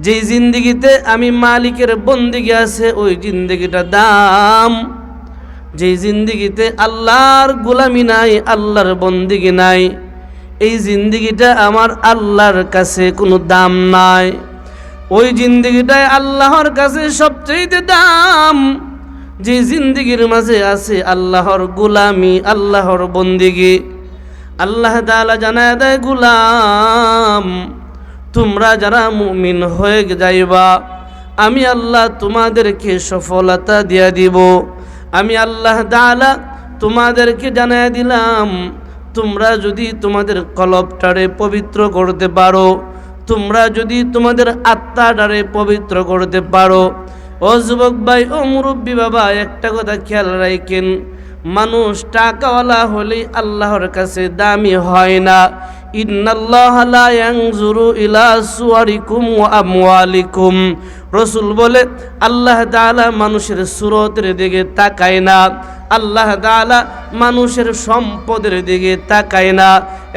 যে জিন্দেগিতে আমি মালিকের বন্দেগী আছে ওই জিন্দেগিটা দাম। যে জিন্দেগিতে আল্লাহর গোলামি নাই, আল্লাহর বন্দেগী নাই, এই জিন্দেগিটা আমার আল্লাহর কাছে কোনো দাম নাই। ওই জিন্দেগিটাই আল্লাহর কাছে সবচেয়ে দাম। যে জিন্দেগির মাঝে আছে আল্লাহর গোলামি, আল্লাহর বন্দেগী। আল্লাহ তাআলা জানায় দেয়, গোলাম তোমরা যারা মুমিন হয়ে যাইবা আমি আল্লাহ তোমাদেরকে সফলতা দিয়া দিব। আমি আল্লাহ তাআলা তোমাদেরকে জানায় দিলাম, তোমরা যদি তোমাদের কলবটারে পবিত্র করতে পারো, তোমরা যদি তোমাদের আত্মাটারে পবিত্র করতে পারো। ও যুবক ভাই, ও মুরব্বী বাবা, একটা কথা খেয়াল রাখেন, মানুষ টাকাওয়ালা হলেই আল্লাহর কাছে দামি হয় না। ইন্নাল্লাহা লা ইয়ানজুরু ইলা সুওয়ারিকুম ওয়া আমওয়ালিকুম। রাসূল বলে আল্লাহ তাআলা মানুষের সুরতের দিকে তাকায় না, আল্লাহ তাআলা মানুষের সম্পদের দিকে তাকায় না।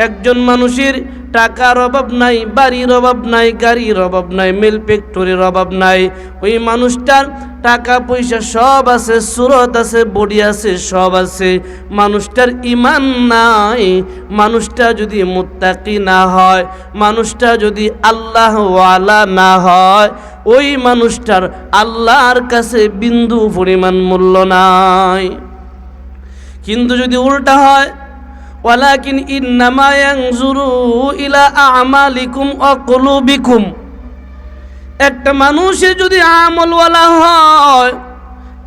একজন মানুষের টাকার অভাব নাই, বাড়ির অভাব নাই, গাড়ির অভাব নাই, মিল ফ্যাক্টরির অভাব নাই, ওই মানুষটার টাকা পয়সা সব আছে, সুরত আছে, বডি আছে, সব আছে, মানুষটার ঈমান নাই। মানুষটা যদি মুত্তাকি না হয়, মানুষটা যদি আল্লাহ ওয়ালা না হয়, ওই মানুষটার আল্লাহর কাছে বিন্দু পরিমাণ মূল্য নাই। কিন্তু যদি উল্টা হয়, ওয়ালাকিন ইন্নামা ইয়ানজুরু ইলা আমালিকুম ওয়া কুলুবিকুম। একটা মানুষে যদি আমলওয়ালা হয়,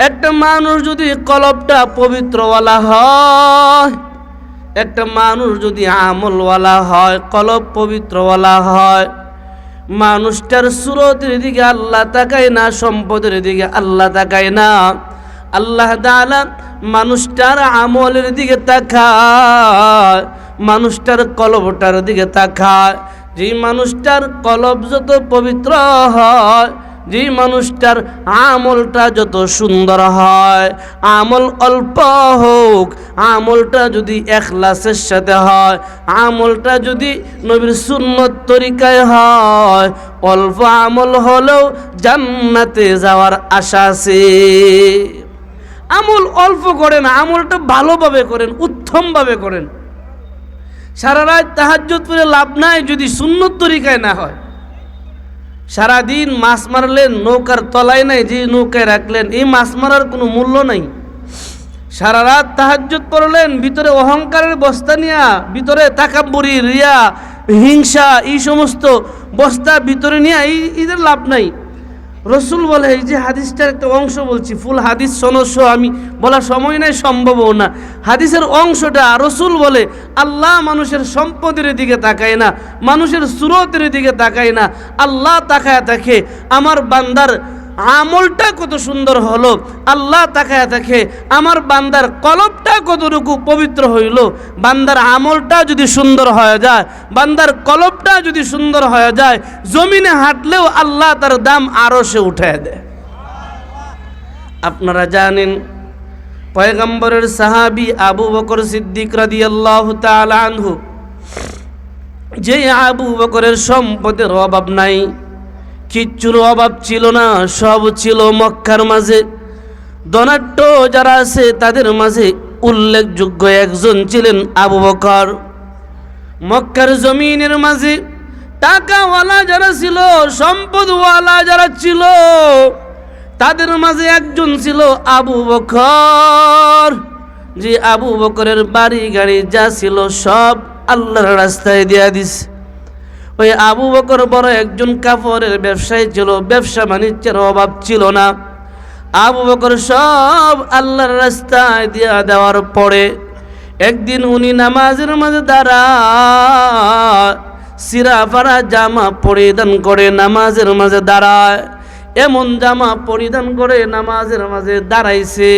একটা মানুষ যদি কলবটা পবিত্রওয়ালা হয়, একটা মানুষ যদি আমলওয়ালা হয়, কলব পবিত্রওয়ালা হয়, মানুষটার সুরতের দিকে আল্লাহ তাকায় না, সম্পদের দিকে আল্লাহ তাকায় না। আল্লাহ তাআলা মানুষটার আমলের দিকে তাকায়, মানুষটার কলবটার দিকে তাকায়। যে মানুষটার কলব যত পবিত্র হয়, যে মানুষটার আমলটা যত সুন্দর হয়, আমল অল্প হোক, আমলটা যদি ইখলাসের সাথে হয়, আমলটা যদি নবীর সুন্নত তরিকায় হয়, অল্প আমল হলেও জান্নাতে যাওয়ার আশা আছে। আমল অল্প করেন, আমলটা ভালোভাবে করেন, উত্তমভাবে করেন। সারা রাত তাহাজ্জুদ পড়ে লাভ নাই যদি সুন্নত তরিকায় না হয়। সারাদিন মাছ মারলেন, নৌকার তলায় নাই, যে নৌকায় রাখলেন, এই মাছ মারার কোনো মূল্য নাই। সারা রাত তাহাজ্জুদ পড়লেন, ভিতরে অহংকারের বস্তা নিয়া, ভিতরে তাকাব্বুরি, রিয়া, হিংসা, এই সমস্ত বস্তা ভিতরে নিয়ে এদের লাভ নাই। রসুল বলে, এই যে হাদিসটার একটা অংশ বলছি, ফুল হাদিস শোনস, আমি বলার সময় নাই, সম্ভবও না। হাদিসের অংশটা রসুল বলে, আল্লাহ মানুষের সম্পদের দিকে তাকায় না, মানুষের সুরতের দিকে তাকায় না, আল্লাহ তাকায় থাকে আমার বান্দার আমলটা কত সুন্দর হলো, আল্লাহ তাকায় থাকে আমার বান্দার কলবটা কতটুকু পবিত্র হইল। বান্দার আমলটা যদি সুন্দর হয়ে যায়, বান্দার কলবটা যদি সুন্দর হয়ে যায়, জমিনে হাঁটলেও আল্লাহ তার দাম আরশে উঠায় দেয়। আপনারা জানেন পয়গম্বরের সাহাবী আবু বকর সিদ্দিক রাদিয়াল্লাহু তাআলা আনহু, যে আবু বকরের সম্পদের অভাব নাই, কিচ্ছুর অভাব ছিল না, সব ছিল। মক্কার মাঝে ধনাঢ্য যারা আছে তাদের মাঝে উল্লেখযোগ্য একজন ছিলেন আবু বকর। মক্কার জমিনের মাঝে টাকাওয়ালা যারা ছিল, সম্পদওয়ালা যারা ছিল, তাদের মাঝে একজন ছিল আবু বকর। যে আবু বকরের বাড়ি গাড়ি যা ছিল সব আল্লাহর রাস্তায় দিয়া দিছে। ওই আবু বকর বড় একজন কাপড়ের ব্যবসায়ী ছিল, ব্যবসা বাণিজ্যের অভাব ছিল না। আবু বকর সব আল্লাহর রাস্তায় দিয়া দেওয়ার পরে একদিন উনি নামাজের মাঝে দাঁড়ায়, সিরা ফারা জামা পরিধান করে নামাজের মাঝে দাঁড়ায়। এমন জামা পরিধান করে নামাজের মাঝে দাঁড়াইছে,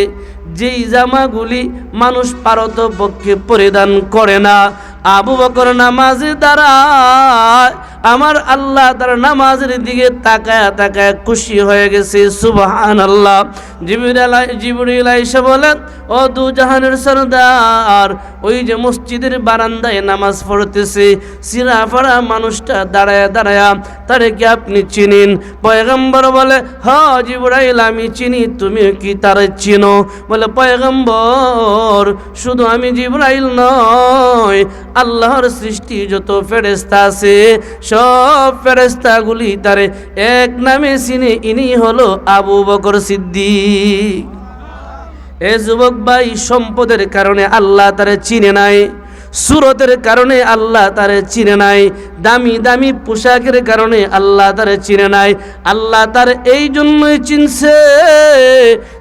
যেই জামাগুলি মানুষ পারতপক্ষে পরিধান করে না। আবু বকর নামাজে দাঁড়ায় আমার আল্লাহ তার নামাজের দিকে তাকায় তাকায় খুশি হয়ে গেছে। সুবহানাল্লাহ। জিবরিল আইসা বলেন, ও দু জাহানের সরদার, ওই যে মসজিদের বারান্দায় নামাজ পড়তেছে সিরাফারা মানুষটা দাঁড়ায়া দাঁড়ায়া, তারে কি আপনি চিনেন? পয়গম্বর বলে, হ্যাঁ জিবরাইল আমি চিনি, তুমি কি তারে চিনো? বলে, পয়গম্বর শুধু আমি জিবরাইল নয়, আল্লাহর সৃষ্টি যত ফেরেশতা আছে সব ফেরেশতাগুলি তারে এক নামে চিনে, ইনি হলো আবু বকর সিদ্দিক। এ যুবক ভাই, সম্পদের কারণে আল্লাহ তারে চিনে নাই, সুরতের কারণে আল্লাহ তারে চিনে নাই, দামি দামি পোশাকের কারণে আল্লাহ তারে চিনে নাই। আল্লাহ তার এই জন্যই চিনছে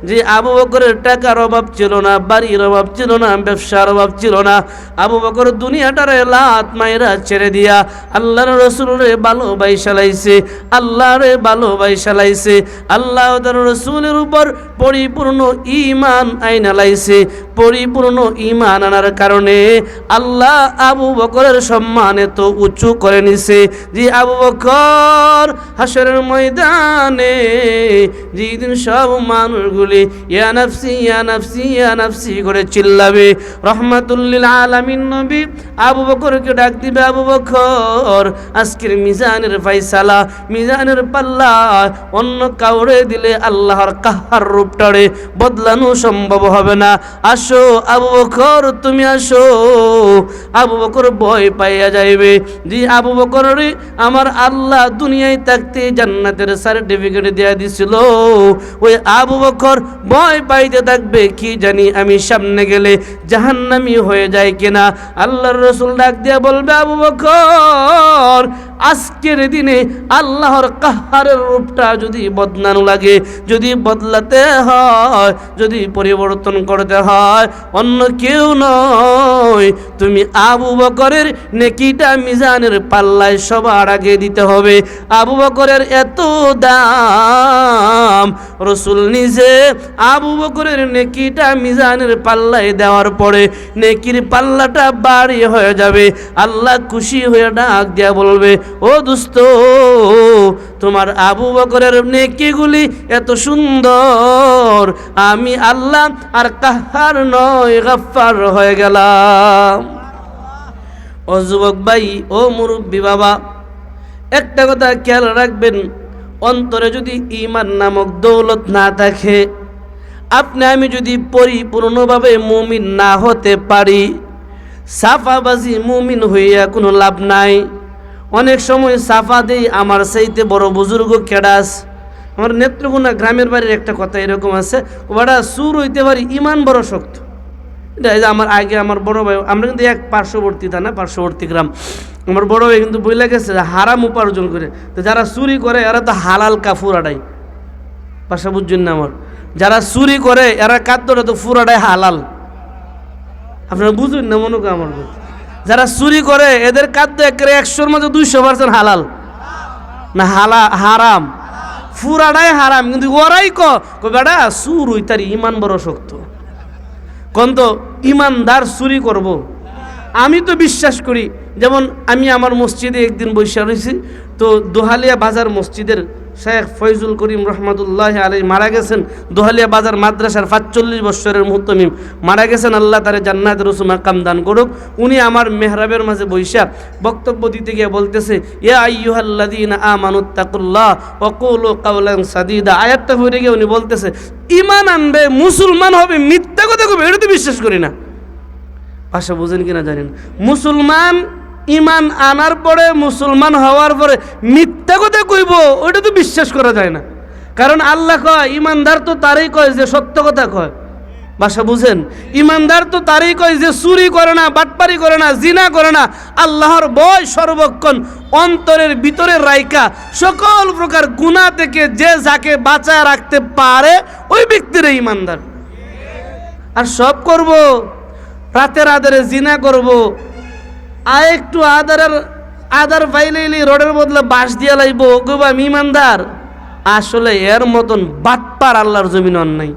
যে আবু বকরের টাকার অভাব ছিল না, বাড়ির অভাব ছিল না, ব্যবসার অভাব ছিল না। আবু বকর দুনিয়াটারে লাত মাইরা ছেড়ে দিয়া আল্লাহর রসুলরে ভালোবাসা লাইছে, আল্লাহরে ভালোবাসা লাইছে, আল্লাহ তার রসুলের উপর পরিপূর্ণ ঈমান আইনা লাইছে। পরিপূর্ণ ঈমান আনার কারণে আল্লাহ আবু বকরের সম্মান এত উঁচু করে নিছে যে আবু বকর হাসরের ময়দানে যেদিন সব মানুষগুলি ইয়া নাফসি ইয়া নাফসি ইয়া নাফসি করে চিল্লাবে, রহমাতুল্লিল আলামিন নবী আবু বকরকে ডাক দিবে, আবু বকর আজকের মিজানের ফাইসালা, মিজানের পাল্লা অন্য কাউরে দিলে আল্লাহর কাহার রূপটারে বদলানো সম্ভব হবে না। আসো আবু বকর, তুমি আসো। আবু বকর ভয় পাইয়া যাইবে যে আবু বকর রে আমার আল্লাহ দুনিয়ায় থাকতে জান্নাতের সার্টিফিকেট দিয়া দিছিল। ওই আবু বকর ভয় পাইতে থাকবে, কি জানি আমি সামনে গেলে জাহান্নামী হয়ে যায় কিনা। আল্লাহর রাসূল ডাক দিয়া বলবে, আবু বকর আজকের দিনে আল্লাহর কাহারের রূপটা যদি বদলানো লাগে, যদি বদলাতে হয়, যদি পরিবর্তন করতে হয়, অন্য কেউ নয়, তুমি আবু বকরের নেকিটা মিজানের পাল্লায় সবার আগে দিতে হবে। আবু বকরের এত দাম, রসুল নিজে আবু বকরের নেকিটা মিজানের পাল্লায় দেওয়ার পরে নেকির পাল্লাটা বাড়ি হয়ে যাবে। আল্লাহ খুশি হয়ে ডাক দিয়া বলবে, ও দোস্ত, তোমার আবু বকরের নেকিগুলি এত সুন্দর, আমি আল্লাহ আর কাহার নয় গফফার হয়ে গেলাম। ও যুবক ভাই, ও মুরব্বী বাবা, একটা কথা খেয়াল রাখবেন, অন্তরে যদি ঈমান নামক দৌলত না থাকে, আপনি আমি যদি পরিপূর্ণভাবে মুমিন না হতে পারি, সাফাবাজি মুমিন হইয়া কোনো লাভ নাই। অনেক সময় সাফা দেই আমার চাইতে বড় বুজুর্গ কেডাস। আমার নেত্রকোনা গ্রামের বাড়ির একটা কথা এরকম আছে, ওটা সুর হইতে পারি, ইমান বড় শক্ত। এটা আমার আগে আমার বড় ভাই, আমরা কিন্তু এক পার্শ্ববর্তী থানা, পার্শ্ববর্তী গ্রাম, আমার বড় ভাই কিন্তু বইলা গেছে হারাম উপার্জন করে। তো যারা চুরি করে এরা তো হালাল কাফুরাটাই, পাশা বুঝছেন না আমার, যারা চুরি করে এরা কাদ্দরা তো ফুরাটাই হালাল। আপনারা বুঝুন না মনে করেন আমার, যারা চুরি করে এদের খাদ্য একেবারে 100-র মধ্যে 200% হালাল না হারাম, ফুরাটাই হারাম। কিন্তু ওরাই বেটা চুর হই তার ইমান বড় শক্ত, কোন তো ইমানদার চুরি করব। আমি তো বিশ্বাস করি, যেমন আমি আমার মসজিদে একদিন বসে রয়েছি, তো দোহালিয়া বাজার মসজিদের শেখ ফয়জুল করিম রহমতুল্লাহ আলাই মারা গেছেন। দোহালিয়া বাজার মাদ্রাসার 45 বৎসরের মুহতমিম মারা গেছেন, আল্লাহ তারে জান্নাতের উঁচু মাকাম দান করুক। উনি আমার মেহরাবের মাঝে বৈশা বক্তব্য দিতে গিয়ে বলতেছে, ইয়া আইয়ুহাল্লাযীনা আমানুত্তাকুল্লাহ ওয়া কুলু কাওলান সাদীদা। আয়াতটা পড়ে গিয়ে উনি বলতেছে, ঈমান আনবে, মুসলমান হবে, মিথ্যা কথা কবে এটা তো বিশ্বাস করি না। ভাষা বুঝেন কিনা জানেন, মুসলমান ইমান আনার পরে, মুসলমান হওয়ার পরে মিথ্যা কথা কইব ওইটা তো বিশ্বাস করা যায় না। কারণ আল্লাহ কয় ইমানদার তো তারই কয় যে সত্য কথা কয়। ভাষা বুঝেন, ইমানদার তো তারই কয় যে চুরি করে না, বাটপারি করে না, জিনা করে না, আল্লাহর ভয় সর্বক্ষণ অন্তরের ভিতরে রাইকা সকল প্রকার গুনাহ থেকে যে যাকে বাঁচায় রাখতে পারে ওই ব্যক্তির ইমানদার। আর সব করব, রাতের আধারে জিনা করব, আর একটু আদার ফাইলেইলি রোডের বদলে বাঁশ দিয়া লাইব, কইবা আমি ইমানদার। আসলে এর মতন বাটপার আল্লাহর জমিন নাই।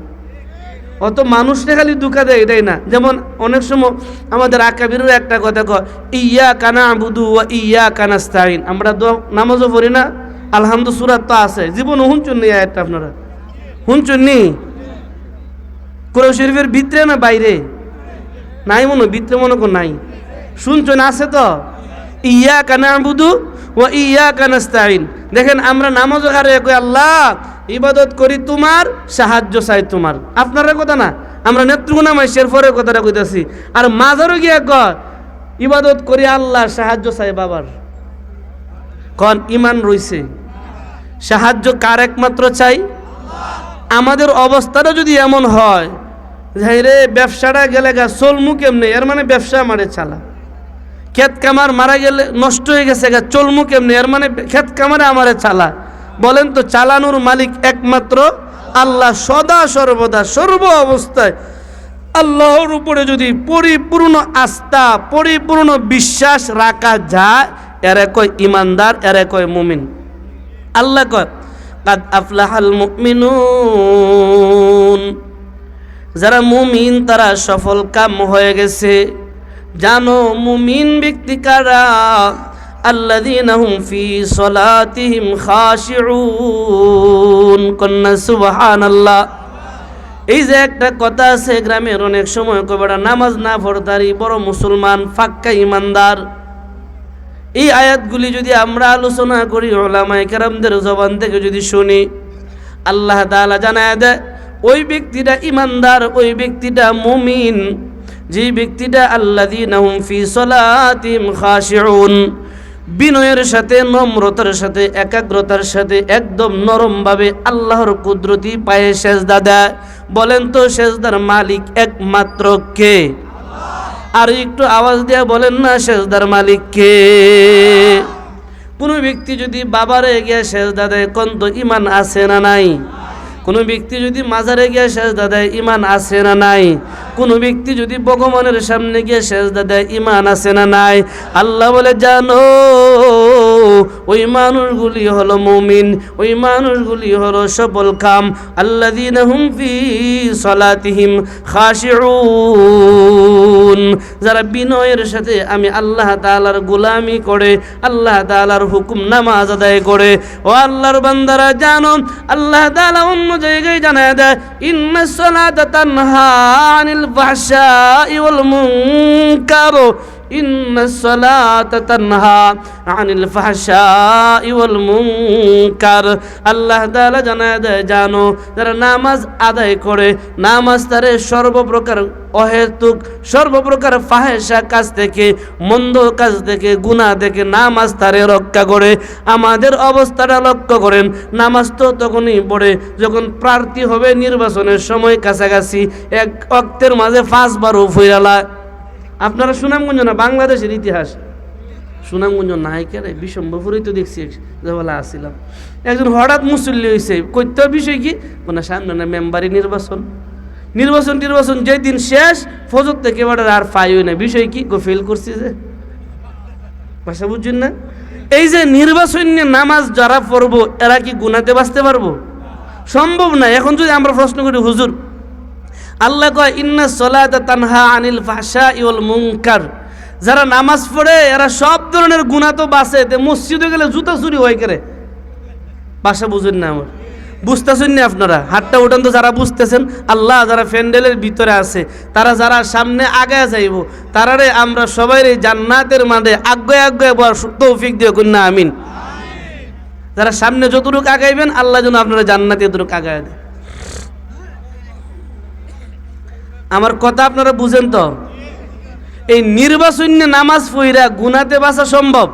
অত মানুষটা খালি দুঃখা দেয়, এটাই না। যেমন অনেক সময় আমাদের আকাবিরের একটা কথা কয়, ইয়া কানা আবুদু ওয়া ইয়া কানাস্তাইন। আমরা নামাজও পড়ি না, আলহামদু সূরা তো আছে, জীবন হুনচুন নি আয়াতটা আপনারা হুনচুন নি? কোরআন শরীফের ভিতরে না বাইরে? নাই মনে, ভিতরে মনে কর নাই, শুনছেন আছে তো। ইয়া কানা আবুদু ওয়া ইয়া কানাস্তাইন। দেখেন আমরা নামাজও হারে কই আল্লাহ ইবাদত করি তোমার, সাহায্য চাই তোমার। আপনারা কথা না, আমরা নেত্রকোনা মাইশের পরে কথাটা কইতাছি। আর মাজারও গিয়া কয় ইবাদত করি আল্লাহ, সাহায্য চাই বাবার। কন ইমান রইছে, সাহায্য কার একমাত্র চাই? আমাদের অবস্থাটা যদি এমন হয় রে ব্যবসাটা গেলে গা চলমু কেমনে, এর মানে ব্যবসা আমারে চালা। ক্ষেত কামার মারা গেলে নষ্ট হয়ে গেছে গা, চলমু কেমনে, এর মানে ক্ষেত কামারে আমারে চালা। বলেন তো চালানোর মালিক একমাত্র আল্লাহ। সদা সর্বদা সর্ব অবস্থায় আল্লাহর উপরে যদি পরিপূর্ণ আস্থা, পরিপূর্ণ বিশ্বাস রাখা যায়, এরা কয় ইমানদার, এরা কয় মুমিন। আল্লাহ কয় কাদ আফলাহাল মুমিনুন, যারা মুমিন তারা সফল কাম হয়ে গেছে। জানো মুমিন ব্যক্তি কারা? আল্লাযীনা হুম ফি সলাতিহিম খাশিউন। কন্যা সুবহানাল্লাহ। এই যে একটা কথা আছে গ্রামের অনেক সময় কবেটা নামাজ না পড়তারি বড় মুসলমান, ফাক্কা ইমানদার। এই আয়াতগুলি যদি আমরা আলোচনা করি, উলামায়ে কেরামদের জবান থেকে যদি শুনি, আল্লাহ তাআলা জানায় দেয় ওই ব্যক্তিটা ইমানদার, ওই ব্যক্তিটা মুমিন, যে ব্যক্তিটা আল্লাযীনা হুম ফি সলাতিহিম খাশিউন, বিনয়ের সাথে, নম্রতার সাথে, একাগ্রতার সাথে একদম নরমভাবে আল্লাহর কুদরতি পায়ে সেজদা দেয়। বলেন তো সেজদার মালিক একমাত্র কে? আর একটু আওয়াজ দিয়ে বলেন না সেজদার মালিক কে? কোনো ব্যক্তি যদি বাবারে গিয়ে সেজদা দেয়, কোন তো ইমান আছে না নাই? কোনো ব্যক্তি যদি মাজারে গিয়ে সেজদা দেয়, ইমান আছে না নাই? কোনো ব্যক্তি যদি ভগবানের সামনে গিয়ে সেজদা দেয়, ইমান আছে না নাই? আল্লাহ বলে জানো ওই মানুষগুলি হলো মুমিন, ওই মানুষগুলি হলো সফল কাম। আল্লাযীনা হুম ফি সলাতিহিম খাশিউন, যারা বিনয়ের সাথে আমি আল্লাহ তাআলার গোলামি করে, আল্লাহ তাআলার হুকুম নামাজ আদায় করে। ও আল্লাহর বান্দারা জানো আল্লাহ তাআলা অন্য জায়গায় জানায় দেয় ইন্নাস সালাতা তানহা আনিল ফাহশাই ওয়াল মুনকার, ইন্নাস সালাতা তানহা আনিল ফাহশাই ওয়াল মুনকার। আল্লাহ তাআলা জানায় দেয় জানো যারা নামাজ আদায় করে, নামাজ তারে সর্বপ্রকার অহেতুক, সর্বপ্রকার ফাহেসা কাজ থেকে, মন্দ কাজ থেকে, গুনাহ থেকে নামাজ তারে রক্ষা করে। আমাদের অবস্থাটা লক্ষ্য করেন, নামাজ তো তখনই পড়ে যখন প্রার্থী হবে নির্বাচনের সময় কাছাকাছি, এক ওয়াক্তের মাঝে 5 বার ফিরালা। আপনারা সুনামগঞ্জ না বাংলাদেশের ইতিহাস, সুনামগঞ্জ নায়িকারে বিশম্বপুরেই তো দেখছি যেবেলা আসছিলাম, একজন হঠাৎ মুসল্লি হয়েছে, কইতে বিষয় কি কোনো সামনে না মেম্বারি নির্বাচন, নির্বাচন যেদিন শেষ ফজর থেকে এবার আর পাইও না। বিষয় কি ফেল করছি যে ভাষা বুঝছেন না? এই যে নির্বাচন নিয়ে নামাজ যারা পড়বো এরা কি গুনাতে বাঁচতে পারবো? সম্ভব না। এখন যদি আমরা প্রশ্ন করি হুজুর আল্লাহ কয় ইন্নাস সালাতা তানহা আনিল ফাহশাই ওয়াল মুনকার, যারা নামাজ পড়ে এরা সব ধরনের গুনাহ তো বাঁচে, মসজিদে গেলে জুতা চুরি হয় করে। ভাষা বুঝেন না আমার, বুঝতেছেন না আপনারা? হাতটা উঠান তো যারা বুঝতেছেন। আল্লাহ যারা প্যান্ডেলের ভিতরে আছে, তারা যারা সামনে আগায় যাইব, তারারে আমরা সবাই জান্নাতের মাঝে আগে আগে তৌফিক দিয়ে কন্যা আমিন। যারা সামনে যতটুকু আগাইবেন আল্লাহ যেন আপনারা জান্নাতে এতটুকু আগায় দেয়। আমার কথা আপনারা বুঝেন তো? এই নির্বাচন নামাজ পড়া গুনাতে বাঁচা সম্ভব?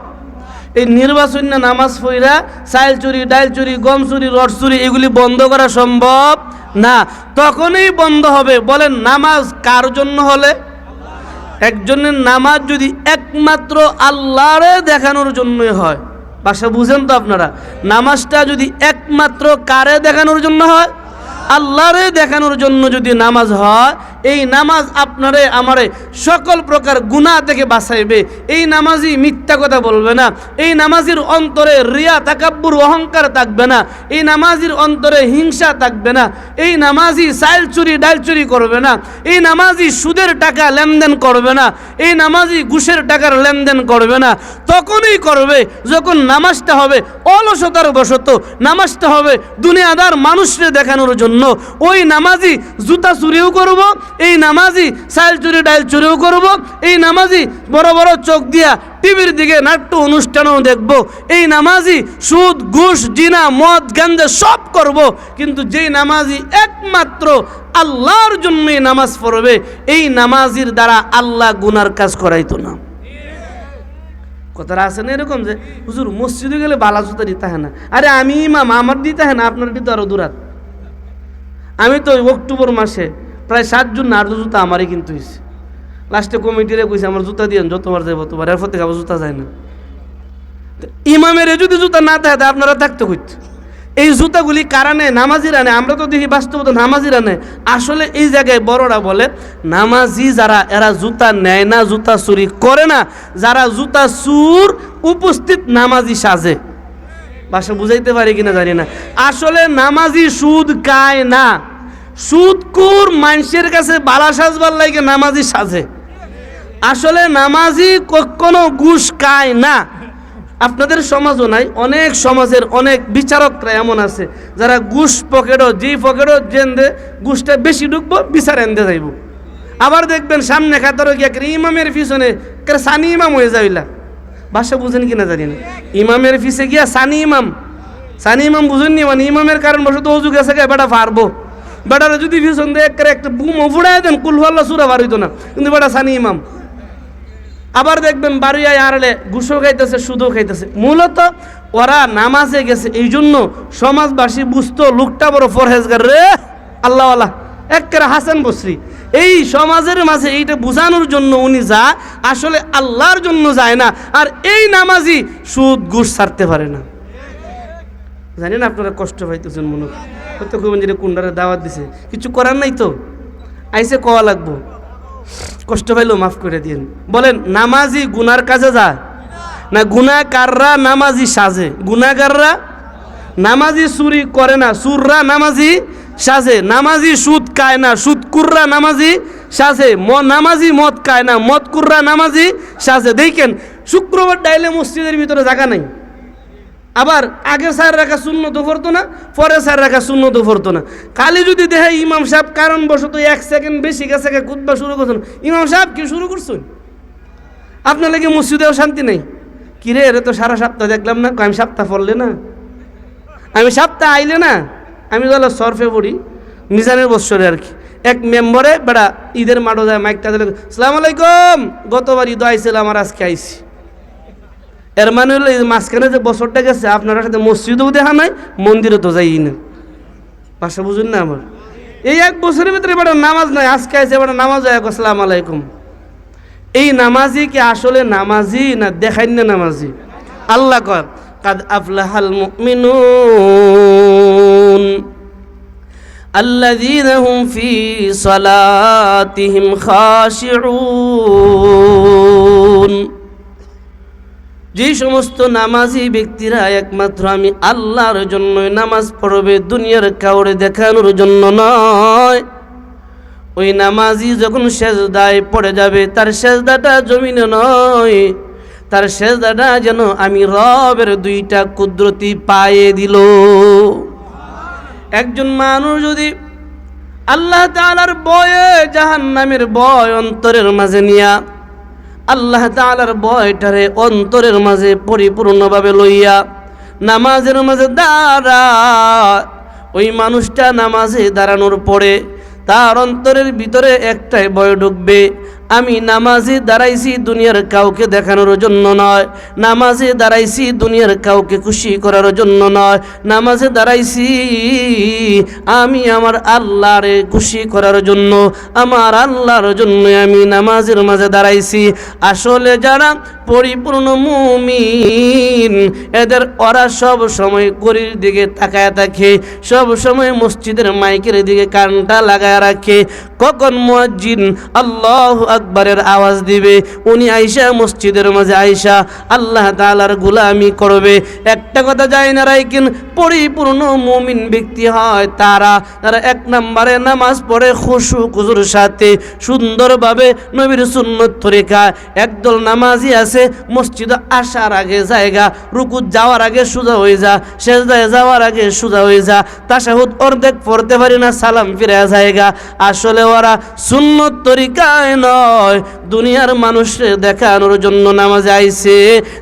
এই নির্বাচন নামাজ পড়া চাল চুরি, ডাইল চুরি, গম চুরি, রড চুরি এগুলি বন্ধ করা সম্ভব না। তখনই বন্ধ হবে বলেন নামাজ কার জন্য হলে? একজনের নামাজ যদি একমাত্র আল্লাহরে দেখানোর জন্যই হয়, ভাষা বুঝেন তো আপনারা? নামাজটা যদি একমাত্র কারে দেখানোর জন্য হয়? আল্লাহরে দেখানোর জন্য যদি নামাজ হয়, এই নামাজ আপনারে আমারে সকল প্রকার গুনাহ থেকে বাঁচাইবে। এই নামাজি মিথ্যা কথা বলবে না, এই নামাজির অন্তরে রিয়া তাকাব্বুর অহংকার থাকবে না, এই নামাজির অন্তরে হিংসা থাকবে না, এই নামাজি চাল চুরি ডাল চুরি করবে না, এই নামাজি সুদের টাকা লেনদেন করবে না, এই নামাজি ঘুষের টাকার লেনদেন করবে না। তখনই করবে যখন নামাজটা হবে অলসতার বশত, নামাজটা হবে দুনিয়াদার মানুষকে দেখানোর জন্য। ওই নামাজি জুতা চুরিও করব, এই নামাজি চাল চুরি ডাল চুরিও করব, এই নামাজি বড় বড় চোখ দিয়া টিভির দিকে নাট্য অনুষ্ঠানও দেখব, এই নামাজি সুদ ঘুষ জিনা মদ গাঞ্জা সব করব। কিন্তু যেই নামাজি একমাত্র আল্লাহর জন্যই নামাজ পড়বে, এই নামাজির দ্বারা আল্লাহ গুনার কাজ করাইতো না। কথাটা আছে না এরকম যে হুজুর মসজিদে গেলে বালা জুতা দিতে হয় না। আরে আমি ইমাম, আমার দিতে হয় না, আপনার দিতে আরো দূরাত। আমি তো অক্টোবর মাসে প্রায় 7 জন না 8 জুতা আমারই কিন্তু হয়েছে। লাস্টে কমিটিরে কইছে আমার জুতা দিয়ে যতবার যাবো ততবার, এরপর থেকে আবার জুতা যায় না। ইমামের যদি জুতা না থাকে আপনারা থাকতে কইতে। এই জুতাগুলি কারণে নামাজিরা নেয়, আমরা তো দেখি বাস্তবতা নামাজিরা নেয়। আসলে এই জায়গায় বড়রা বলে নামাজি যারা এরা জুতা নেয় না, জুতা চুরি করে না, যারা জুতা চুর উপস্থিত নামাজি সাজে। ভাষা বুঝাইতে পারি কিনা জানি না। আসলে নামাজি সুদ খায় না, সুদকুর মানুষের কাছে বালা সাজবার লাগে নামাজি সাজে। আসলে নামাজি কখনো ঘুষ খায় না। আপনাদের সমাজও নাই, অনেক সমাজের অনেক বিচারকরা এমন আছে যারা ঘুষ পকেটও যে পকেটও জেন্দে ঘুষটা বেশি ঢুকবো বিচার এনতে যাইব। আবার দেখবেন সামনে খাতারও গিয়ে ইমামের পিছনে সানি ইমাম হয়ে যাইলা। ভাষা বুঝেন কিনা জানি না। ইমামের পিছে গিয়া সানি ইমাম বুঝেননি, মানে ইমামের কারণ বসত অজু গেছে বেটা পারবো, বেটারা যদি পিছন দিয়ে একটা বুম ফুড়াই দেন কুলহল্লা সুরা বার হইতো না, কিন্তু বেটা সানি ইমাম। আবার দেখবেন বাড়িয়ায় আড়লে ঘুষও খাইতেছে সুদও খাইতেছে। মূলত ওরা নামাজে গেছে, এই জন্য সমাজবাসী বুঝতো লোকটা বড় ফরহেজগার রে আল্লাহওয়ালা, একেবারে হাসান বসরি। এই সমাজের মাঝে এইটা বোঝানোর জন্য উনি যায়, আসলে আল্লাহর জন্য যায় না। আর এই নামাজি সুদ ঘুষ ছাড়তে পারে না। জানি না আপনারা কষ্ট পাইতেছেন মনে হয়তো, খুব যেটা কুন্ডারে দাওয়াত দিছে, কিছু করার নাই তো, আইসে কওয়া লাগবো, কষ্ট পাইলেও মাফ করে দিন। বলেন নামাজি গুনার কাজে যায় না, গুনাহগাররা নামাজি সাজে। গুনাহগাররা নামাজি চুরি করে না, সুররা নামাজি সাজে। নামাজি সুদ খায় না, সুদকুররা নামাজি সাজে। নামাজি মদ খায় না, মদকুররা নামাজি সাজে। দেখেন শুক্রবার ডাইলে মসজিদের ভিতরে জায়গা নাই, আবার আগে 4 রাখা সুন্নত পড়তো না, পরে 4 রাখা সুন্নত পড়তো না। খালি যদি দেখে ইমাম সাহেব কারণবশত 1 সেকেন্ড বেশি গেছে খুতবা শুরু করছেন, ইমাম সাহেব কি শুরু করছেন? আপনার লাগে মসজিদেও শান্তি নেই। কিরে এরে তো সারা সপ্তাহ দেখলাম না, আমি সপ্তাহ পড়লে না, আমি সপ্তাহ আইলে না। আমি বলো সরফে পড়ি মিজানের বৎসরে আর কি, এক মেম্বরে বেড়া ঈদের মাঠও যায়, মাইকটা দিলে আসসালামু আলাইকুম, গতবার ঈদ আইছিলাম আর আজকে আইছি। এর মানে হলো এই মাঝখানে যে বছরটা গেছে আপনার সাথে মসজিদেও দেখা নাই, মন্দিরে তো যাই না। ভাষা বুঝুন না আমার। এই 1 বছরের ভিতরে বেটা নামাজ নাই, আজকে আছে বেটা নামাজ হয় আসসালামু আলাইকুম। এই নামাজি কি আসলে নামাজি না দেখাই না নামাজি? আল্লাহ কর কাদ আফলাহাল মুমিনুন আল্লাযীনা হুম ফি সালাতিহিম খাশিউন। যে সমস্ত নামাজি ব্যক্তিরা একমাত্র আমি আল্লাহর জন্যই নামাজ পড়বে, দুনিয়ার কাউরে দেখানোর জন্য নয়, ওই নামাজি যখন সেজদায় পড়ে যাবে তার সেজদাটা জমিনে নয়, তার সেজদাটা যেন আমি রবের 2টা কুদরতি পায়ে দিল। একজন মানুষ যদি আল্লাহ তাআলার ভয়ে, জাহান্নামের ভয় অন্তরের মাঝে নিয়া, আল্লাহ তাআলার ভয়টারে অন্তরের মাঝে পরিপূর্ণভাবে লইয়া নামাজের মাঝে দাঁড়া, ওই মানুষটা নামাজে দাঁড়ানোর পরে তার অন্তরের ভিতরে একটাই ভয় ঢুকবে, আমি নামাজে দাঁড়াইছি দুনিয়ার কাউকে দেখানোর জন্য নয়, নামাজে দাঁড়াইছি দুনিয়ার কাউকে খুশি করার জন্য নয়, নামাজে দাঁড়াইছি আমি আমার আল্লাহরে খুশি করার জন্য, আমার আল্লাহর জন্য আমি নামাজের মাঝে দাঁড়াইছি। আসলে যারা পরিপূর্ণ মুমিন। এদের ওরা সব সময় ঘড়ির দিকে তাকায় থাকে, সব সময় মসজিদের মাইকের দিকে কানটা লাগায় রাখে। কখন মুয়াজ্জিন আল্লাহু আকবারের আওয়াজ দিবে, উনি আইসা মসজিদের মাঝে আইসা আল্লাহ তাআলার গোলামি করবে। একটা কথা যায় না রাইকেন, পরিপূর্ণ মুমিন ব্যক্তি হয় তারা এক নম্বরে নামাজ পড়ে খুশু খুজুর সাথে সুন্দরভাবে নবীর সুন্নত তরিকা। একদল নামাজি আছে মসজিদে আসার আগে জায়গা, রুকু যাওয়ার আগে সোজা হয়ে যা, সেজদায় যাওয়ার আগে সোজা হয়ে যা, তাশাহুদ অর্ধেক পড়তে পারি না সালাম ফিরে জায়গা। আসলে ওরা সুন্নত তরিকায় নয়, দুনিয়ার মানুষরে দেখানোর জন্য নামাজে আইছে।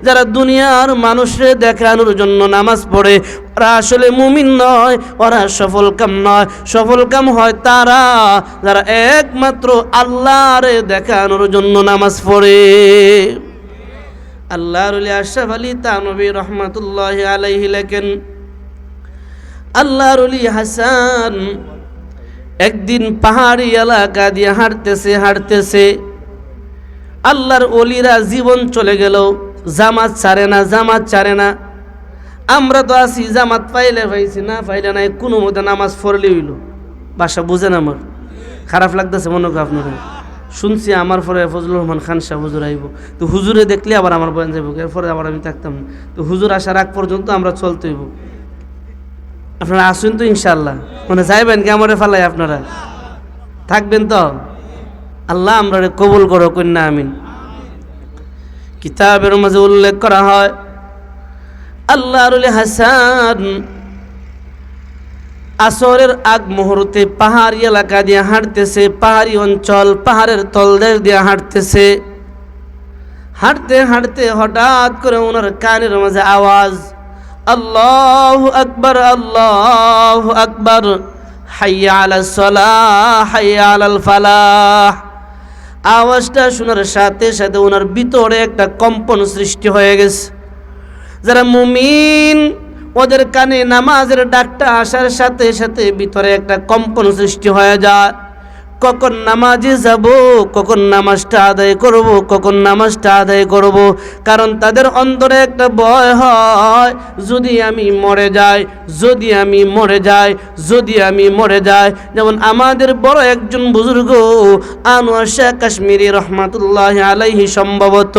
যারা দুনিয়ার মানুষরে দেখানোর জন্য নামাজ পড়ে ওরা আসলে মুমিন নয়, ওরা সফল কাম নয়। সফল কাম হয় তারা যারা একমাত্র আল্লাহরে দেখানোর জন্য নামাজ পড়ে। আল্লাহর ওলি আশরাফ আলী থানভী রহমাতুল্লাহি আলাইহি লেখেন, আল্লাহর ওলি হাসান একদিন পাহাড়ি এলাকা দিয়ে হাঁটতেছে। আল্লাহর ওলিরা জীবন চলে গেল, জামাত ছাড়ে না। আমরা তো আছি জামাত পাইলে পাইছি, না পাইলে নাই, কোনো মতে নামাজ পড়লে হইল। বাসা বুঝেন আমার, খারাপ লাগতেছে মনে করেন আপনারা। শুনছি আমার পরে ফজলুর রহমান খান সাহেব হুজুর আইব, তো হুজুরে দেখলে আবার আমার বয়ান যাইব, এরপরে আবার আমি থাকতাম না। তো হুজুর আসার আগ পর্যন্ত আমরা চলতে হইব। আপনারা আসুন তো ইনশাল্লাহ, মানে যাইবেন কি আমারে ফালাই, আপনারা থাকবেন তো? আল্লাহ আমরা কবুল করো কন্যা আমিন। কিতাবের মাঝে উল্লেখ করা হয় আল্লাহর ওলি হাসান আসরের আগ মুহূর্তে পাহাড়ি এলাকা দিয়ে হাঁটতেছে, পাহাড়ি অঞ্চল, পাহাড়ের তলদেশ দিয়ে হাঁটতেছে। হাঁটতে হাঁটতে হঠাৎ করে ওনার কানের মাঝে আওয়াজ, আল্লাহু আকবার, আল্লাহু আকবার, হাইয়া আলাস সালাহ, হাইয়া আলাল ফালাহ। আওয়াজটা শোনার সাথে সাথে ওনার ভিতরে একটা কম্পন সৃষ্টি হয়ে গেছে। যারা মুমিন ওদের কানে নামাজের ডাকটা আসার সাথে সাথে ভিতরে একটা কম্পন সৃষ্টি হয়ে যায়। কখন নামাজে যাব, কখন নামাজটা আদায় করব, কারণ তাদের অন্তরে একটা ভয় হয়, যদি আমি মরে যাই। যেমন আমাদের বড় একজন বুজুর্গ আনোয়ার শাহ কাশ্মীরি রহমাতুল্লাহি আলাইহি সম্ভবত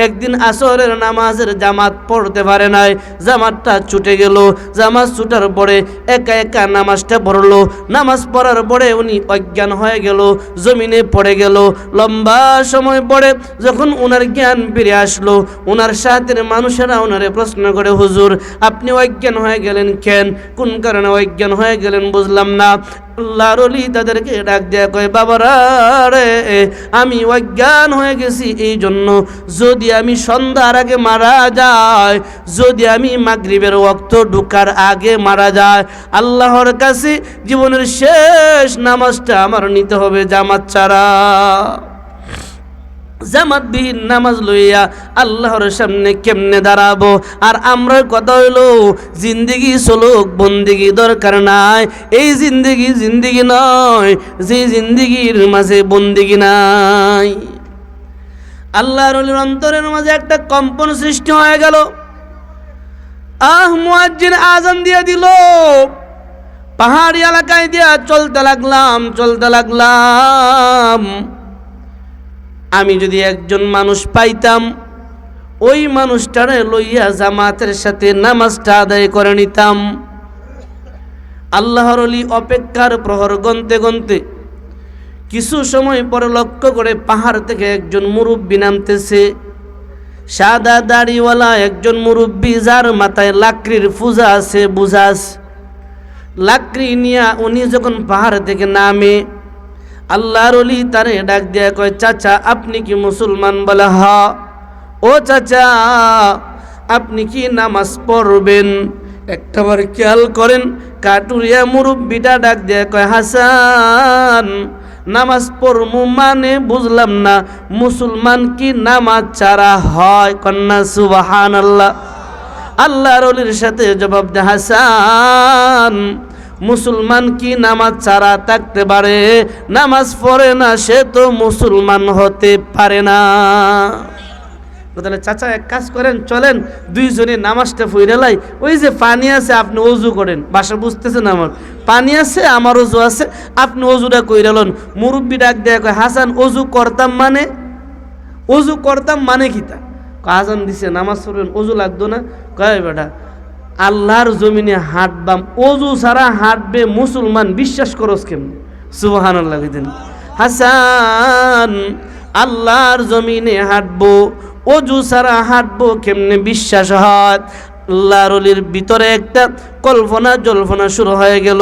একদিন আসরের নামাজের জামাত পড়তে পারে নাই, জামাতটা ছুটে গেল। জামাত ছুটার পরে একা নামাজটা পড়লো। নামাজ পড়ার পরে উনি অজ্ঞান হয়ে গেল, জমিনে পড়ে গেল। লম্বা সময় পরে যখন ওনার জ্ঞান ফিরে আসলো, ওনার সাথের মানুষেরা ওনারে প্রশ্ন করে, হুজুর আপনি অজ্ঞান হয়ে গেলেন কেন? কোন কারণে অজ্ঞান হয়ে গেলেন বুঝলাম না। আল্লাহর ওলি তাদেরকে ডাক দেয়া কয়, বাবারা রে, আমি অজ্ঞান হয়ে গেছি এই জন্য, যদি আমি সন্ধ্যার আগে মারা যাই, যদি আমি মাগরিবের ওয়াক্ত ঢুকার আগে মারা যায়, আল্লাহর কাছে জীবনের শেষ নামাজটা আমার নিতে হবে জামাত ছাড়া। জামাতবিহীন নামাজ লইয়া আল্লাহর সামনে কেমনে দাঁড়াবো? আর আমরা কথা হইলো জিন্দিগি চলুক, বন্দিগি দরকার নাই। এই জিন্দিগি নয়, যে জিন্দিগির মাঝে বন্দিগি নাই। আল্লাহর ওলির অন্তরের মাঝে একটা কম্পন সৃষ্টি হয়ে গেল। মুয়াজ্জিন আযান দিয়ে দিল। পাহাড়ি এলাকায় দিয়া চলতে লাগলাম। আমি যদি একজন মানুষ পাইতাম, ওই মানুষটারে লইয়া জামাতের সাথে নামাজটা আদায় করে নিতাম। আল্লাহর ওলি অপেক্ষার প্রহর গনতে কিছু সময় পরে লক্ষ্য করে পাহাড় থেকে একজন মুরব্বী নামতেছে। সাদা দাড়িওয়ালা একজন মুরব্বী, যার মাথায় লাকড়ির পূজা আছে, বুঝাস লাকড়ি নিয়া উনি যখন পাহাড় থেকে নামে, আল্লাহর ওলি তারে ডাক দিয়া কয়, চাচা আপনি কি মুসলমান? বলে হ্যাঁ। ও চাচা আপনি কি নামাজ পড়বেন? একটাবার খেয়াল করেন, কাটুরিয়া মুরব্বিটা ডাক দিয়া কয়, হাসান নামাজ পড়মু মানে বুঝলাম না, মুসলমান কি নামাজ ছাড়া হয়? কন্যা সুবহানাল্লাহ। আল্লাহর ওলির সাথে জবাব দেয়, হাসান মুসলমান কি নামাজ ছাড়া থাকতে পারে? নামাজ পড়ে না সে তো মুসলমান হতে পারে না। তাহলে চাচা এক কাজ করেন, চলেন দুইজনে নামাজটা পড়ে, ওই যে পানি আছে আপনি অজু করেন, বাসা বুঝতেছেন আমার, পানি আছে আমার অজু আছে, আপনি অজুটা কইরালেন। মুরব্বী ডাক দেয়া কয়, হাসান অজু করতাম মানে কিতা? আজান দিছে নামাজ পড়বেন, অজু লাগতো না? কয় বেটা আল্লাহর জমিনে হাঁটবাম, অজু ছাড়া হাঁটবে মুসলমান, বিশ্বাস করস কেমনি? সুবহানাল্লাহ কইতেন। হাসান আল্লাহর জমিনে হাঁটবো, অজু ছাড়া হাঁটবো কেমনে বিশ্বাস হয়? আল্লাহর ওলির ভিতরে একটা কল্পনা জল্পনা শুরু হয়ে গেল,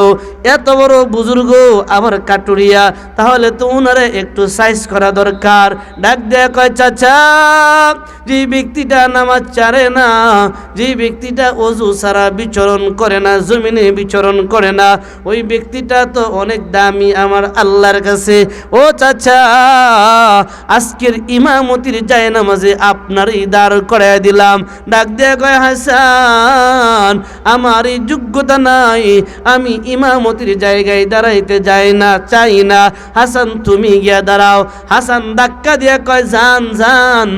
এত বড় বুজুর্গ আবার কাটুরিয়া, তাহলে তো উনারে একটু সাইজ করা দরকার। ডাক দেয়া কয়, চাচা যে ব্যক্তিটা নামাজ ছাড়ে না, যে ব্যক্তিটা অজু ছাড়া বিচরণ করে না, জমিনে বিচরণ করে না, ওই ব্যক্তিটা তো অনেক দামি আমার আল্লাহর কাছে। ও চাচা আজকের ইমামতির জায়নামাজে আপনারই দাঁড় করায় দিলাম। ডাক দেয়া কয়, হাসান আমার এই যোগ্যতা নাই, আমি ইমামতির জায়গায় দাঁড়াইতে চাই না। হাসান তুমি গিয়া দাঁড়াও। হাসান ধাক্কা দিয়া কয়, যান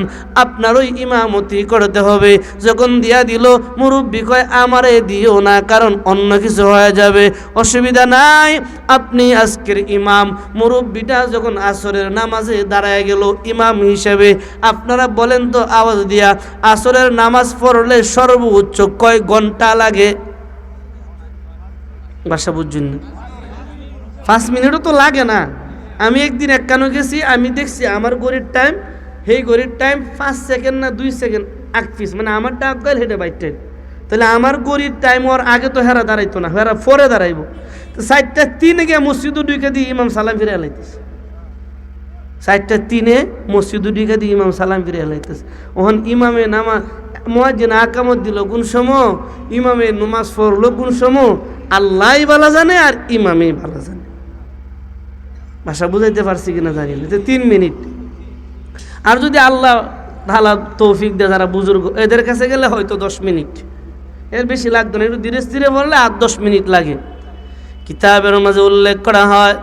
আপনার ওই ইমামতি করতে হবে। যখন দিয়া দিল, মুরব্বী কয়, আমারে দিও না, কারণ অন্য কিছু হয়ে যাবে। অসুবিধা নাই, আপনি আজকের ইমাম। মুরব্বীটা যখন আসরের নামাজে দাঁড়ায় গেল ইমাম হিসেবে, আপনারা বলেন তো আওয়াজ দিয়া, আসরের নামাজ পড়লে সর্বোচ্চ কয় ঘন্টা লাগে? বাসা বুঝছেন না? 5 মিনিটও তো লাগে না। আমি একদিন একখানো গেছি, আমি দেখছি আমার ঘড়ির টাইম, সেই ঘড়ির টাইম 5 সেকেন্ড না 2 সেকেন্ড আগ পিস, মানে আমারটা আগ গেল হেঁটে বাইটে। তাহলে আমার ঘড়ির টাইম ওর আগে তো হেরা দাঁড়াইতো না, হেরা পরে দাঁড়াইব। তো 4:03 গিয়ে মসজিদ ঢুকে দিয়ে ইমাম সালাম ফিরে এলাইতেছে। 4:03 মসজিদ ঢুকে দিয়ে ইমাম সালাম ফিরে এলাইতেছে। ওখান ইমামে নামাজ মুয়াজ্জিন আকামত দিল কোন সময়, ইমামে নামাজ পড়লো কোন সময়, আল্লাহই ভালো জানে আর ইমামেই ভালো জানে। ভাষা বুঝাইতে পারছি কিনা জানি না। 3 মিনিট। আর যদি আল্লাহ ভালো তৌফিক দেয়, যারা বুজুর্গ এদের কাছে গেলে হয়তো 10 মিনিট, এর বেশি লাগতো না। একটু ধীরে স্থিরে বললে 8-10 মিনিট লাগে। কিতাবের মাঝে উল্লেখ করা হয়,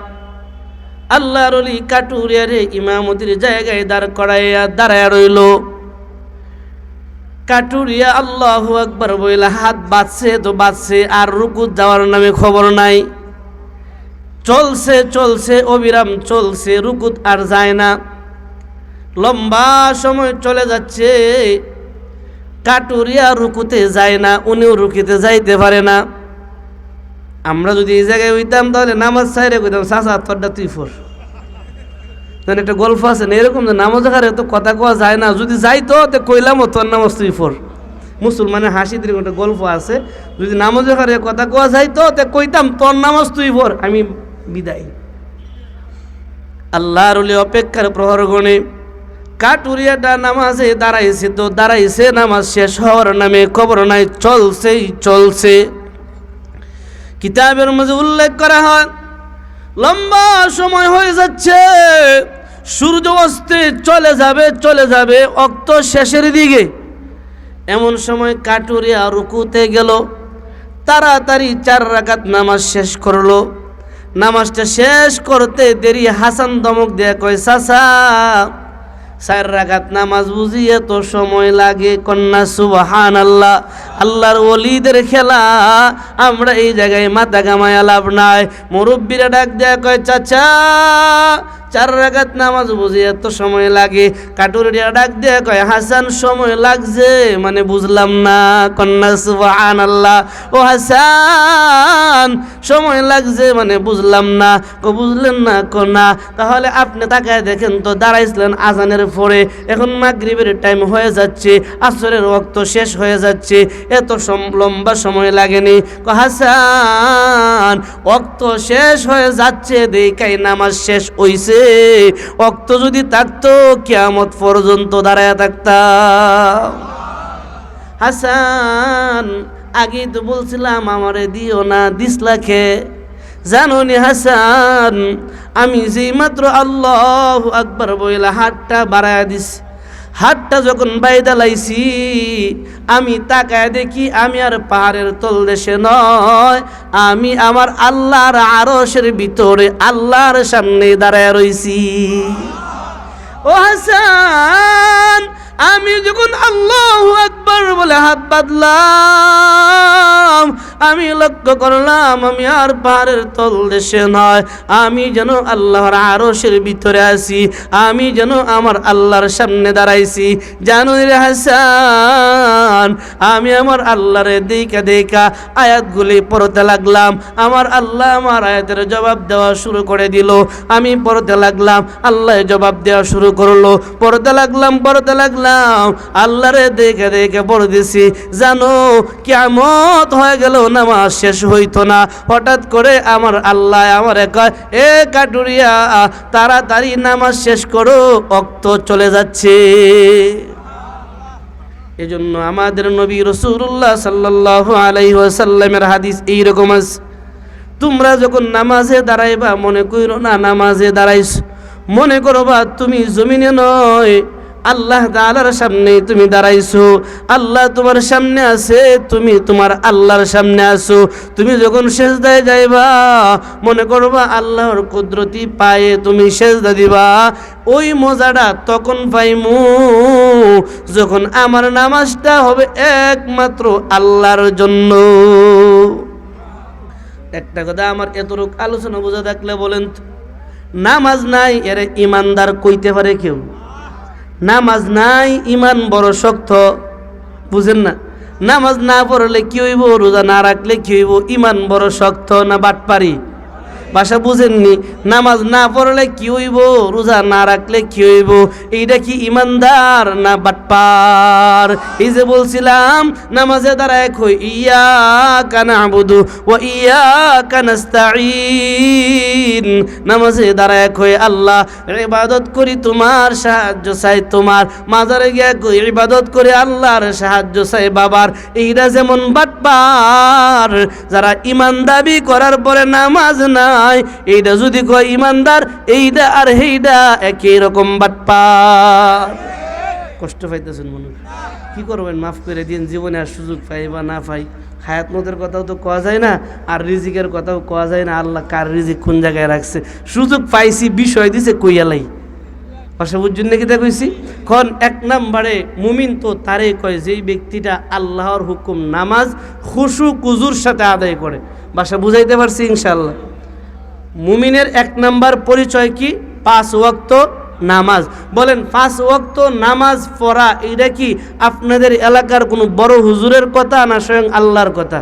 আল্লাহর ওলি কাটুরিয়ারে ইমামতির জায়গায় দাঁড়ায় রইল। কাটুরিয়া আল্লাহু আকবার বইলা হাত বাঁধছে তো বাঁধছে, আর রুকুত যাওয়ার নামে খবর নাই। চলছে অবিরাম চলছে, রুকুত আর যায় না। লম্বা সময় চলে যাচ্ছে, কাটুরিয়া রুকুতে যায় না, উনিও রুকুতে যাইতে পারে না। আমরা যদি এই জায়গায় হইতাম তাহলে নামাজ ছাইরে কইতাম, চাচা তোরটা তুই পড়। একটা গল্প আছে না এরকম, যে নামাজ ঘরে তো কথা কোয়া যায় না, যদি যাইতো তো কইলামও তোর নামাজ তুই পড়। মুসলমানের হাসিদের একটা গল্প আছে, যদি নামাজ ঘরে কথা কোয়া যাইতো তো কইতাম তোর নামাজ তুই পড়, আমি বিদায়। আল্লাহর ওলি অপেক্ষার প্রহর গণে কাটুরিয়াটা নামাজে দাঁড়াইছে তো দাঁড়াইছে, নামাজ শেষ হওয়ার নামে খবর নাই, চলছে। কিতাবের মাঝে উল্লেখ করা হয়, লম্বা সময় হয়ে যাচ্ছে, সূর্য অস্তে চলে যাবে অক্ত শেষের দিকে। এমন সময় কাটুরিয়া রুকুতে গেল, তাড়াতাড়ি 4 রাকাত নামাজ শেষ করলো। নামাজটা শেষ করতে দেরি, হাসান ধমক দেয়া কয়, চাচা 4 রাকাত নামাজ বুঝি এত সময় লাগে? কন্যা সুবহানাল্লাহ। আল্লাহর ওলিদের খেলা, আমরা এই জায়গায় মাথা ঘামায়া লাভ নাই। মুরব্বীরা ডাক দেয়া কয়, চাচা 4 রাকাত নামাজ বুঝি এত সময় লাগে? কাটুরিয়া ডাক দেয়া কয়, হাসান সময় লাগছে মানে বুঝলাম না। কন্যা সুবহানাল্লাহ। ও হাসান সময় লাগছে মানে বুঝলাম না। বুঝলেন না? কন্যা তাহলে আপনি তাকায় দেখেন তো, দাঁড়াইছিলেন আজানের পরে, এখন মাগরিবের টাইম হয়ে যাচ্ছে, আসরের ওয়াক্ত শেষ হয়ে যাচ্ছে, এত লম্বা সময় লাগেনি। হাসান ওয়াক্ত শেষ হয়ে যাচ্ছে দেখাই নামাজ শেষ হইছে, ওয়াক্ত যদি থাকতো কিয়ামত পর্যন্ত দাঁড়ায় থাকতাম। হাসান আগেই তো বলছিলাম আমারে দিও না, দিসলা খে জানো নি হাসান, আমি যেই মাত্র আল্লাহু আকবার বইলা হাতটা বাড়ায় দিছি, হাতটা যখন বাইদা লাইছি, আমি তাকায় দেখি আমি আর পাহাড়ের তল দেশে নয়, আমি আমার আল্লাহর আরশের ভিতরে আল্লাহর সামনে দাঁড়ায় রইছি। ও হাসান আমি যখন আল্লাহু আকবার বলে হাত বাঁধলাম, আমি লক্ষ্য করলাম আমি আর পাহাড়ের তল দেশে নয়, আমি যেন আল্লাহর আরশের ভিতরে আছি, আমি যেন আমার আল্লাহর সামনে দাঁড়াইছি। জানো রে হাসান, আমি আমার আল্লাহরে দেখা দেখা আয়াতগুলি পড়তে লাগলাম। আমার আল্লাহ আমার আয়াতের জবাব দেওয়া শুরু করে দিল। আমি পড়তে লাগলাম, আল্লাহ জবাব দেওয়া শুরু করলো। পড়তে লাগলাম আল্লাহরে দেখে দেখে পড়তেছি। জানো কিয়ামত হয়ে গেল, নামাজ শেষ হইতো না। হঠাৎ করে আমার আল্লাহ আমারে কয়, এ কাটুরিয়া তাড়াতাড়ি নামাজ শেষ করো, ওয়াক্ত চলে যাচ্ছে। এজন্য আমাদের নবী রাসূলুল্লাহ সাল্লাল্লাহু আলাইহি ওয়াসাল্লামের হাদিস এইরকম আছে, তোমরা যখন নামাজে দাঁড়াইবা মনে করো না নামাজে দাঁড়াইছ, মনে করবা তুমি জমিনে নয় আল্লাহ তাআলার সামনে তুমি দাঁড়াইছো। আল্লাহ তোমার সামনে আছে, তুমি তোমার আল্লাহর সামনে আছো। তুমি যখন সেজদায় যাইবা মনে করবা আল্লাহর কুদরতি পায়ে তুমি সেজদা দিবা। ওই মজাটা তখন পাইমু যখন আমার নামাজটা হবে একমাত্র আল্লাহর জন্য। একটা কথা আমার এতটুকু আলোচনা বোঝা থাকলে বলেন তো, নামাজ নাই এর ইমানদার কইতে পারে কেউ? নামাজ নাই ইমান বড় শক্ত, বুঝেন না? নামাজ না পড়লে কি হইব, রোজা না রাখলে কি হইব? ইমান বড় শক্ত না বাটপারি? ভাষা বুঝেননি? নামাজ না পড়লে কি হইব, রোজা না রাখলে কি হইব? এইটা কি ইমানদার না বাটপার? এই যে বলছিলাম নামাজে দাঁড়ায় কই ইয়্যাকা না'বুদু ওয়া ইয়্যাকা নাস্তাঈন। নামাজে দাঁড়ায় কই আল্লাহ ইবাদত করি, তোমার সাহায্য চাই। তোমার মাজারে গিয়া কই ইবাদত করে আল্লাহর সাহায্য চাই বাবার। এইটা যেমন বাটপার, যারা ইমান দাবি করার পরে নামাজ না এইটা যদি কয় ইমানদার, এইটা আর হেইটা একই রকম বাটপার। কষ্ট পাইতেছেন মনে? কি করবেন, মাফ করে দিন। জীবনে আর সুযোগ পাই বা না পাই, হায়াত মতের কথাও তো কোয়া যায় না, আর রিজিকের কথাও কোয়া যায় না। আল্লাহ কার রিজিক কোন জায়গায় রাখছে, সুযোগ পাইছি বিষয় দিছে কইয়ালাই। ভাষা বুঝছেন নাকি? তা কইছি খন এক নম্বরে মুমিন তো তারে কয় যেই ব্যক্তিটা আল্লাহর হুকুম নামাজ খুশু কুজুর সাথে আদায় করে। ভাষা বুঝাইতে পারছি ইনশাআল্লাহ? মুমিনের এক নাম্বার পরিচয় কি? 5 ওয়াক্ত নামাজ। বলেন 5 ওয়াক্ত নামাজ পড়া এটা কি আপনাদের এলাকার কোনো বড় হুজুরের কথা না স্বয়ং আল্লাহর কথা?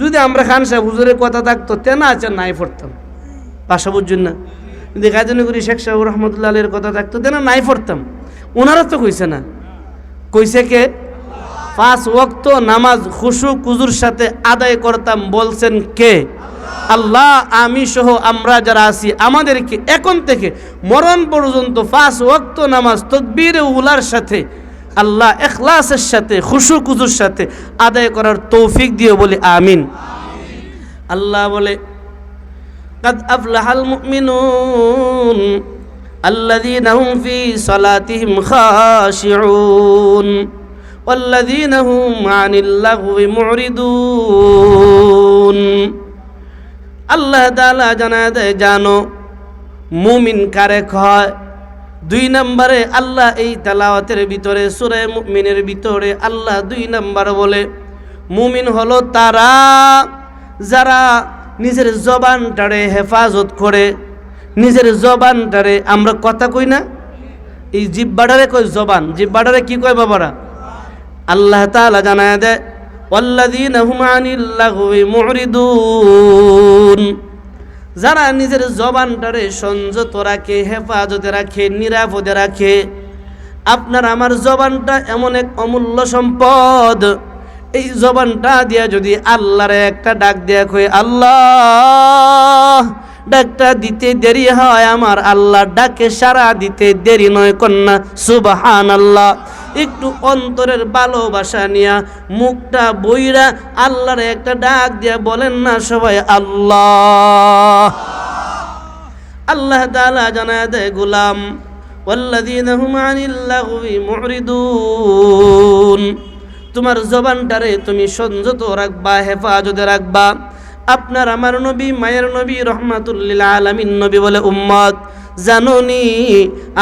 যদি আমরা খান সাহেব হুজুরের কথা থাকতো তেনা আছে নাই পড়তাম। ভাষা বুঝছেন না? যদি গাজনী করি শেখ সাহেব রহমতুল্লাহ আলীর কথা থাকতো তেনা নাই পড়তাম। ওনারা তো কইছে না, কইছে কে? 5 ওয়াক্ত নামাজ খুশু কুজুর সাথে আদায় করতাম বলছেন কে? আল্লাহ। আমি সহ আমরা যারা আছি আমাদেরকে এখন থেকে মরণ পর্যন্ত 5 ওয়াক্ত নামাজ তাকবীরে উলার সাথে আল্লাহ ইখলাসের সাথে খুশু কুজুর সাথে আদায় করার তৌফিক দিও বলি আমিন। আল্লাহ বলে কাদ আফলাহাল মুমিনুন আল্লাযীনা হুম ফি সালাতিহিম খাশিউন ওয়াল্লাযীনা হুম আনিল লাগwi মুরিদুন। আল্লাহ তাআলা জানায় দেয়, জানো মুমিন কারে কয়? 2 নম্বরে আল্লাহ এই তেলাওয়াতের ভিতরে সূরা মুমিনের ভিতরে আল্লাহ 2 নম্বর বলে মুমিন হলো তারা যারা নিজের জবানটারে হেফাজত করে। নিজের জবানটারে, আমরা কথা কই না, এই জিহ্বাটারে কই জবান। জিহ্বাটারে কি কয় বাবারা? আল্লাহ তাআলা জানায় দেয় ওয়াল্লাযীনা হুম আনিল লাগwi মুরিদুন। যারা নিজের জবানটারে সংযত রাখে, হেফাজতে রাখে, নিরাপদে রাখে। আপনার আমার জবানটা এমন এক অমূল্য সম্পদ, এই জবানটা দিয়া যদি আল্লাহরে একটা ডাক দেয়া কই আল্লাহ, ডাকটা দিতে দেরি হয়, আমার আল্লাহ ডাকে সাড়া দিতে দেরি নয় কন্যা সুবহানাল্লাহ। একটু অন্তরের ভালোবাসা নিয়া মুখটা বইরা আল্লাহর একটা ডাক দিয়া বলেন না সবাই আল্লাহ। আল্লাহ তাআলা জানায় দেয় গোলাম ওয়াল্লাযীনা হুম আনিল লাগwi মুরিদুন। তোমার জবানটারে তুমি সংযত রাখবা, হেফাজতে রাখবা। আপনার আমার নবী মায়ের নবী রহমাতুল লিল আলামিন নবী বলে উম্মত জানোনি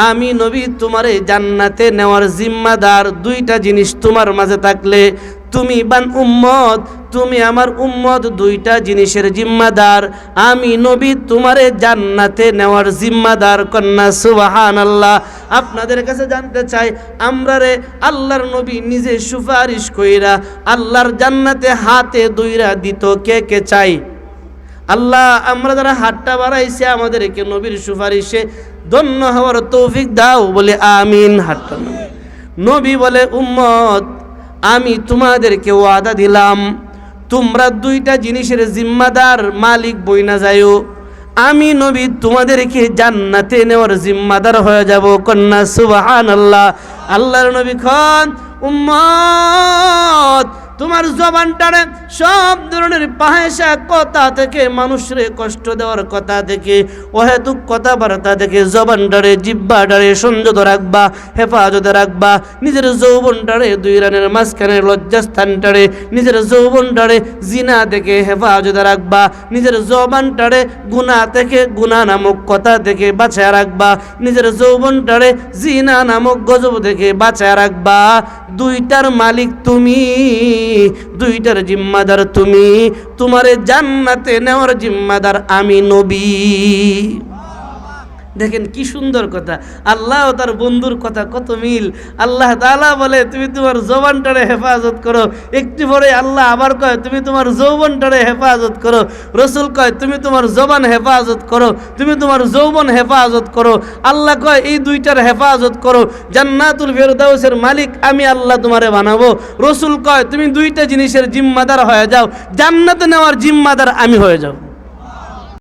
আমি নবী তোমারে জান্নাতে নেওয়ার জিম্মাদার। দুইটা জিনিস তোমার মাঝে থাকলে তুমি বান উম্মত, তুমি আমার উম্মত, দুইটা জিনিসের জিম্মাদার। আমি নবী তোমারে জান্নাতে নেওয়ার জিম্মাদার। কন্যা সুবহানাল্লাহ। আপনাদের কাছে জানতে চাই, আমরা রে আল্লাহর নবী নিজে সুপারিশ কইরা আল্লাহর জান্নাতে হাতে দুইরা দিত কে কে চাই? আল্লাহ আমরা যারা হাতটা বাড়াইছে আমাদেরকে নবীর সুপারিশে ধন্য হওয়ার তৌফিক দাও, বলে আমিন। হাতটা নবী বলে উম্মত আমি তোমাদেরকে ওয়াদা দিলাম, তোমরা দুইটা জিনিসের জিম্মাদার, মালিক বইনা যাইও, আমি নবী তোমাদেরকে জান্নাতে নেওয়ার জিম্মাদার হয়ে যাব। কন্যা সুবহানাল্লাহ। আল্লাহর নবী খান উম্মত তোমার জবানটারে সব ধরনের পাহেশা কথা থেকে, মানুষরে কষ্ট দেওয়ার কথা থেকে, অহেতুক কথাবার্তা থেকে জবানটারে জিহ্বাটারে সংযত রাখবা, হেফাজতে রাখবা। নিজের যৌবনটারে দুই রানের মাঝখানে লজ্জাস্থানটারে, নিজের যৌবনটারে জিনা থেকে হেফাজতে রাখবা। নিজের জবানটারে গুনাহ থেকে, গুনাহ নামক কথা থেকে বাঁচায় রাখবা। নিজের যৌবনটারে জিনা নামক গজব থেকে বাঁচায় রাখবা। দুইটার মালিক তুমি, দুইটার জিম্মাদার তুমি, তোমারে জান্নাতে নেওয়ার জিম্মাদার আমি নবী। দেখেন কি সুন্দর কথা, আল্লাহ ও তার বন্ধুর কথা কত মিল। আল্লাহ তাআলা বলে তুমি তোমার জবানটারে হেফাজত করো, একটু পরে আল্লাহ আবার কয় তুমি তোমার যৌবনটারে হেফাজত করো। রসুল কয় তুমি তোমার জবান হেফাজত করো, তুমি তোমার যৌবন হেফাজত করো। আল্লাহ কয় এই দুইটার হেফাজত করো, জান্নাতুল ফেরদাউসের মালিক আমি আল্লাহ তোমারে বানাবো। রসুল কয় তুমি দুইটা জিনিসের জিম্মাদার হয়ে যাও, জান্নাতে নেওয়ার জিম্মাদার আমি হয়ে যাও।